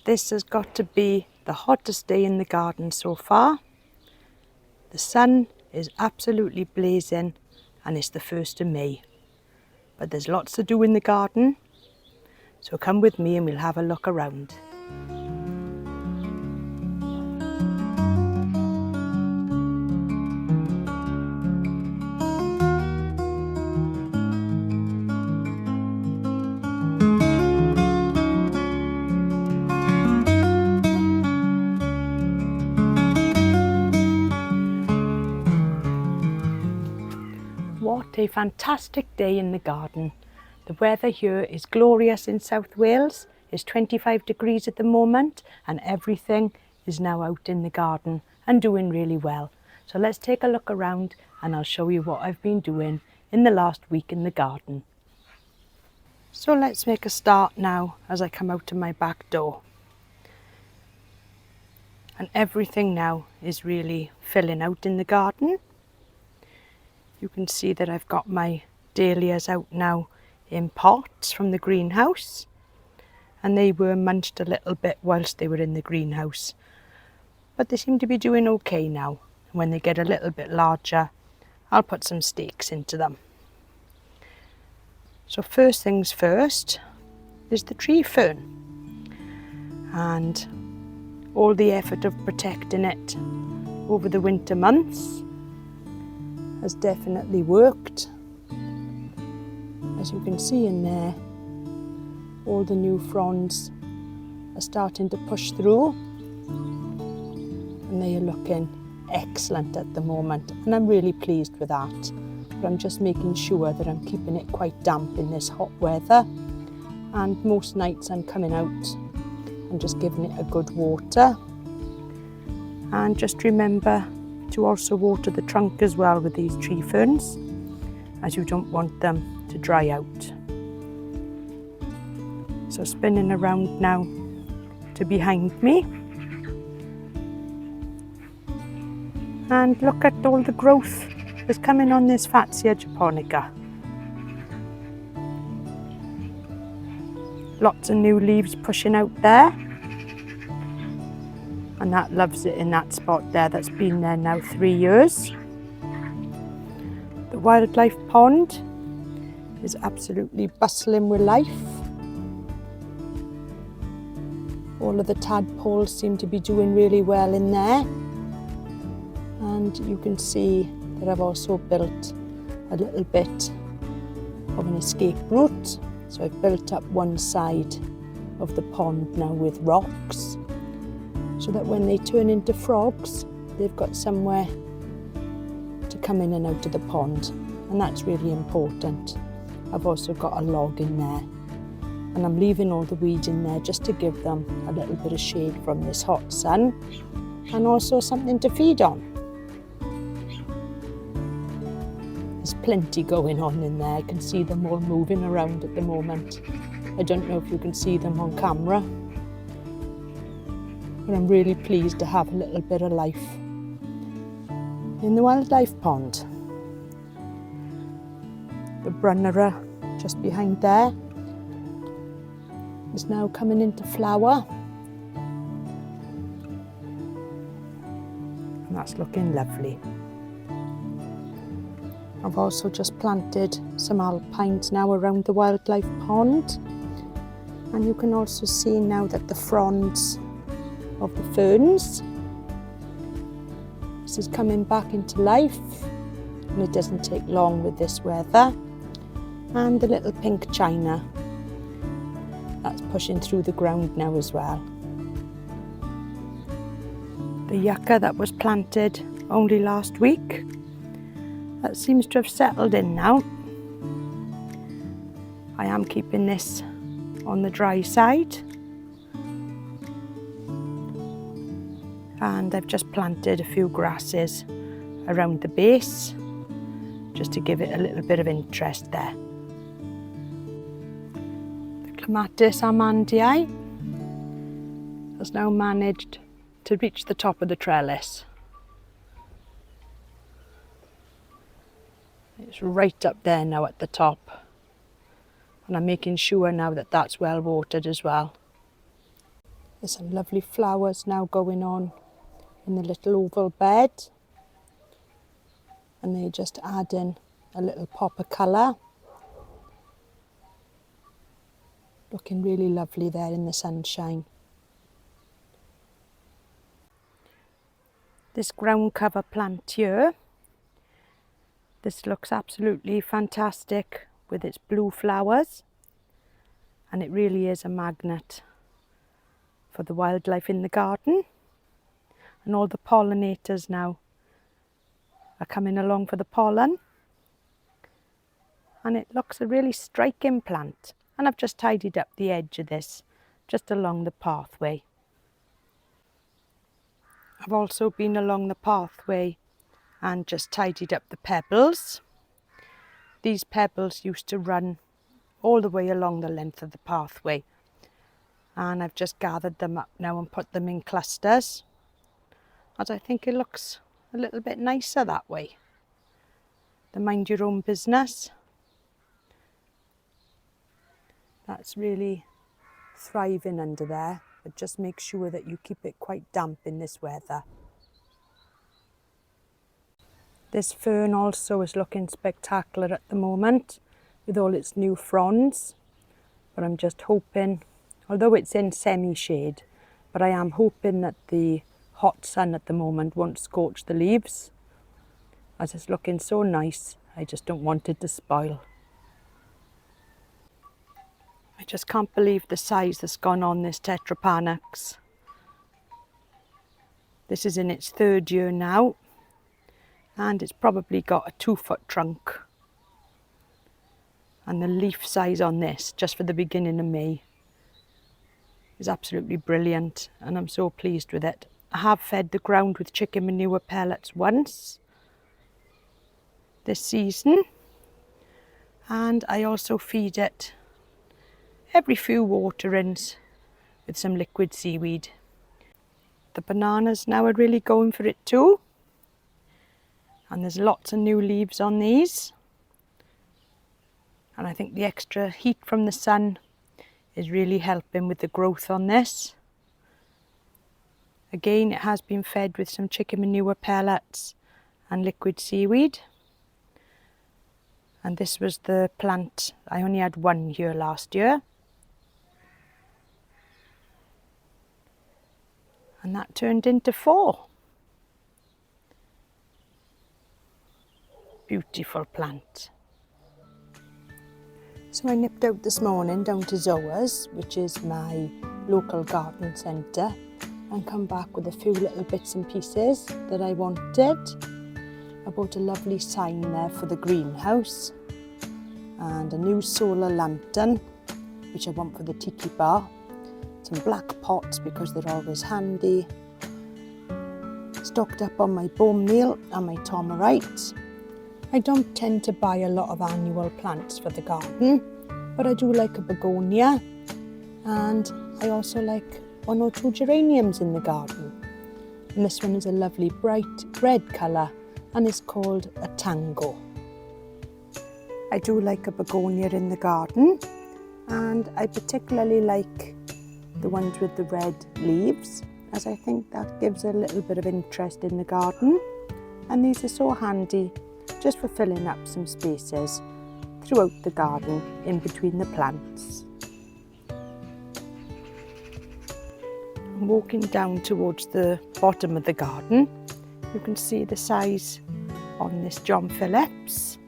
This has got to be the hottest day in the garden so far. The sun is absolutely blazing and it's the 1st of May. But there's lots to do in the garden, so come with me and we'll have a look around. What a fantastic day in the garden. The weather here is glorious in South Wales. It's 25 degrees at the moment and everything is now out in the garden and doing really well. So let's take a look around and I'll show you what I've been doing in the last week in the garden. So let's make a start now as I come out of my back door. And everything now is really filling out in the garden. You can see that I've got my dahlias out now in pots from the greenhouse, and they were munched a little bit whilst they were in the greenhouse, but they seem to be doing okay now. When they get a little bit larger, I'll put some stakes into them. So first things first is the tree fern, and all the effort of protecting it over the winter months has definitely worked. As you can see in there, all the new fronds are starting to push through and they are looking excellent at the moment, and I'm really pleased with that. But I'm just making sure that I'm keeping it quite damp in this hot weather, and most nights I'm coming out and just giving it a good water. And just remember to also water the trunk as well with these tree ferns, as you don't want them to dry out. So spinning around now to behind me, and look at all the growth that's coming on this Fatsia japonica. Lots of new leaves pushing out there. And that loves it in that spot there. That's been there now 3 years. The wildlife pond is absolutely bustling with life. All of the tadpoles seem to be doing really well in there. And you can see that I've also built a little bit of an escape route. So I've built up one side of the pond now with rocks, so that when they turn into frogs, they've got somewhere to come in and out of the pond, and that's really important. I've also got a log in there, and I'm leaving all the weeds in there just to give them a little bit of shade from this hot sun, and also something to feed on. There's plenty going on in there. I can see them all moving around at the moment. I don't know if you can see them on camera, but I'm really pleased to have a little bit of life in the wildlife pond. The brunnera just behind there is now coming into flower, and that's looking lovely. I've also just planted some alpines now around the wildlife pond, and you can also see now that the fronds of the ferns, this is coming back into life, and it doesn't take long with this weather. And the little pink china, that's pushing through the ground now as well. The yucca that was planted only last week, that seems to have settled in now. I am keeping this on the dry side, and I've just planted a few grasses around the base just to give it a little bit of interest there. The Clematis armandii has now managed to reach the top of the trellis. It's right up there now at the top, and I'm making sure now that that's well watered as well. There's some lovely flowers now going on in the little oval bed, and they just add in a little pop of colour. Looking really lovely there in the sunshine. This ground cover plant here, this looks absolutely fantastic with its blue flowers, and it really is a magnet for the wildlife in the garden. And all the pollinators now are coming along for the pollen, and it looks a really striking plant. And I've just tidied up the edge of this just along the pathway. I've also been along the pathway and just tidied up the pebbles. These pebbles used to run all the way along the length of the pathway, and I've just gathered them up now and put them in clusters, as I think it looks a little bit nicer that way. The mind your own business, that's really thriving under there, but just make sure that you keep it quite damp in this weather. This fern also is looking spectacular at the moment with all its new fronds, but I'm just hoping, although it's in semi-shade, but I am hoping that the hot sun at the moment won't scorch the leaves, as it's looking so nice. I just don't want it to spoil. I just can't believe the size that's gone on this Tetrapanax. This is in its 3rd year now, and it's probably got a 2-foot trunk. And the leaf size on this, just for the beginning of May, is absolutely brilliant, and I'm so pleased with it. I have fed the ground with chicken manure pellets once this season, and I also feed it every few waterings with some liquid seaweed. The bananas now are really going for it too, and there's lots of new leaves on these, and I think the extra heat from the sun is really helping with the growth on this. Again, it has been fed with some chicken manure pellets and liquid seaweed. And this was the plant, I only had 1 here last year. And that turned into 4. Beautiful plant. So I nipped out this morning down to Zoa's, which is my local garden centre, and come back with a few little bits and pieces that I wanted. I bought a lovely sign there for the greenhouse, and a new solar lantern, which I want for the tiki bar. Some black pots because they're always handy. Stocked up on my bone meal and my Tomorite. I don't tend to buy a lot of annual plants for the garden, but I do like a begonia, and I also like 1 or 2 geraniums in the garden. And this one is a lovely bright red colour and is called a tango. I do like a begonia in the garden, and I particularly like the ones with the red leaves, as I think that gives a little bit of interest in the garden. And these are so handy just for filling up some spaces throughout the garden in between the plants. I'm walking down towards the bottom of the garden. You can see the size on this John Phillips.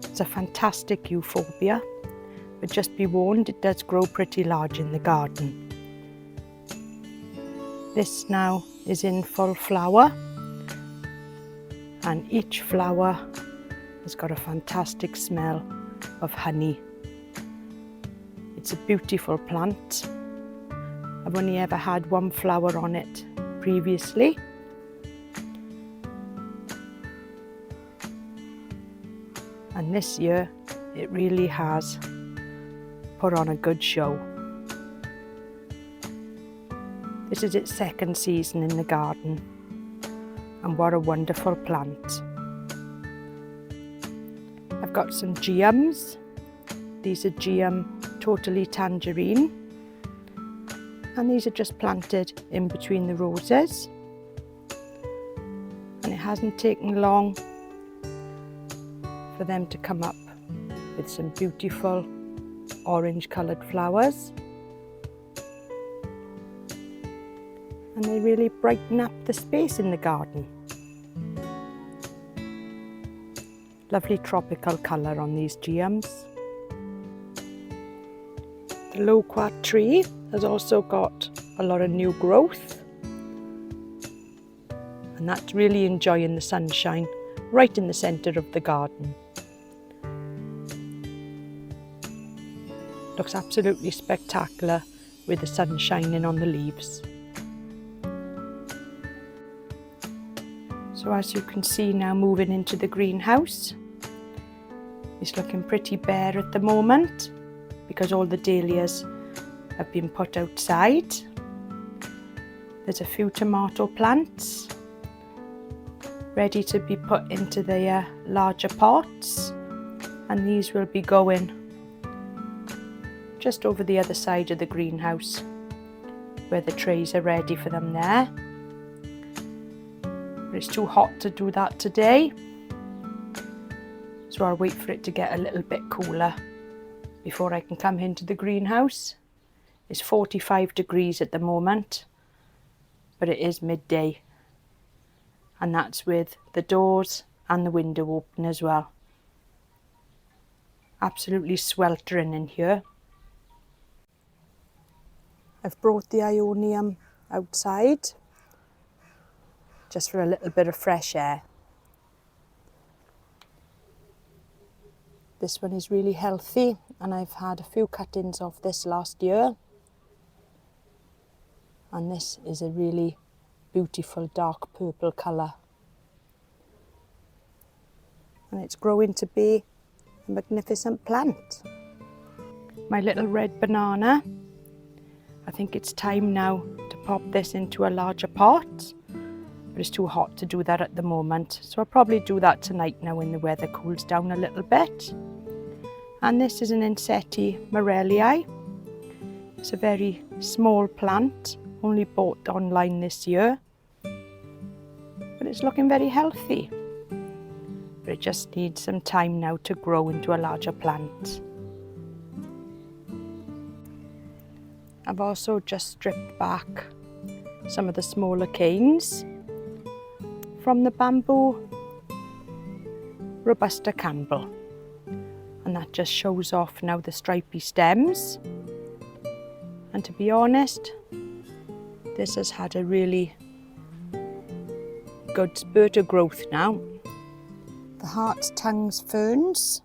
It's a fantastic euphorbia, but just be warned, it does grow pretty large in the garden. This now is in full flower, and each flower has got a fantastic smell of honey. It's a beautiful plant. I've only ever had 1 flower on it previously. And this year it really has put on a good show. This is its 2nd season in the garden, and what a wonderful plant. I've got some geums. These are geum totally tangerine, And these are just planted in between the roses. And it hasn't taken long for them to come up with some beautiful orange coloured flowers. And they really brighten up the space in the garden. Lovely tropical colour on these geums. The loquat tree has also got a lot of new growth, and that's really enjoying the sunshine right in the centre of the garden. Looks absolutely spectacular with the sun shining on the leaves. So as you can see now, moving into the greenhouse, it's looking pretty bare at the moment because all the dahlias have been put outside. There's a few tomato plants ready to be put into their larger pots, and these will be going just over the other side of the greenhouse where the trays are ready for them there. But it's too hot to do that today, so I'll wait for it to get a little bit cooler before I can come into the greenhouse. It's 45 degrees at the moment, but it is midday, and that's with the doors and the window open as well. Absolutely sweltering in here. I've brought the Ionium outside just for a little bit of fresh air. This one is really healthy, and I've had a few cuttings off this last year. And this is a really beautiful dark purple colour. And it's growing to be a magnificent plant. My little red banana, I think it's time now to pop this into a larger pot, but it's too hot to do that at the moment, so I'll probably do that tonight now when the weather cools down a little bit. And this is an Insetti Morellii. It's a very small plant, only bought online this year, but it's looking very healthy. But it just needs some time now to grow into a larger plant. I've also just stripped back some of the smaller canes from the bamboo Robusta Campbell, and that just shows off now the stripy stems. And to be honest, this has had a really good spurt of growth now. The heart's tongues ferns,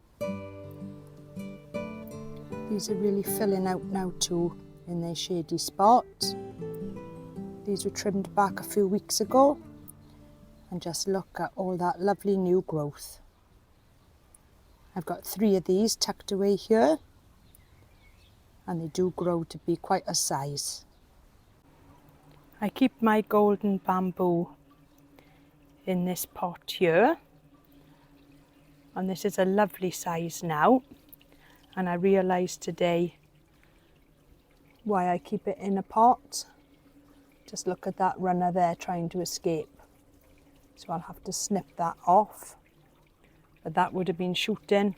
these are really filling out now too in their shady spots. These were trimmed back a few weeks ago, and just look at all that lovely new growth. I've got 3 of these tucked away here, and they do grow to be quite a size. I keep my golden bamboo in this pot here, and this is a lovely size now, and I realised today why I keep it in a pot. Just look at that runner there trying to escape, so I'll have to snip that off, but that would have been shooting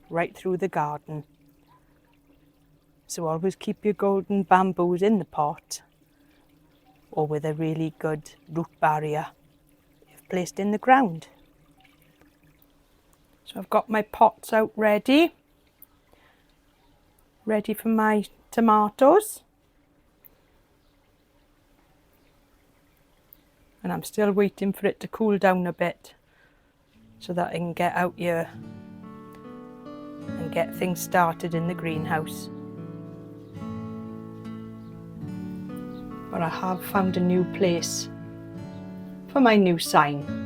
right through the garden. So always keep your golden bamboos in the pot or with a really good root barrier you've placed in the ground. So I've got my pots out ready for my tomatoes. And I'm still waiting for it to cool down a bit so that I can get out here and get things started in the greenhouse. But I have found a new place for my new sign.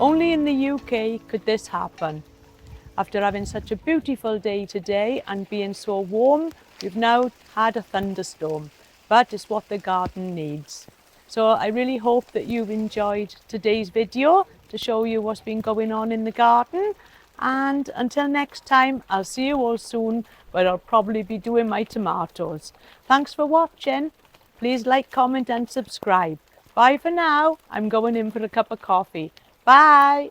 Only in the UK could this happen. After having such a beautiful day today and being so warm, we've now had a thunderstorm, but it's what the garden needs. So I really hope that you've enjoyed today's video to show you what's been going on in the garden. And until next time, I'll see you all soon, where I'll probably be doing my tomatoes. Thanks for watching. Please like, comment and subscribe. Bye for now. I'm going in for a cup of coffee. Bye.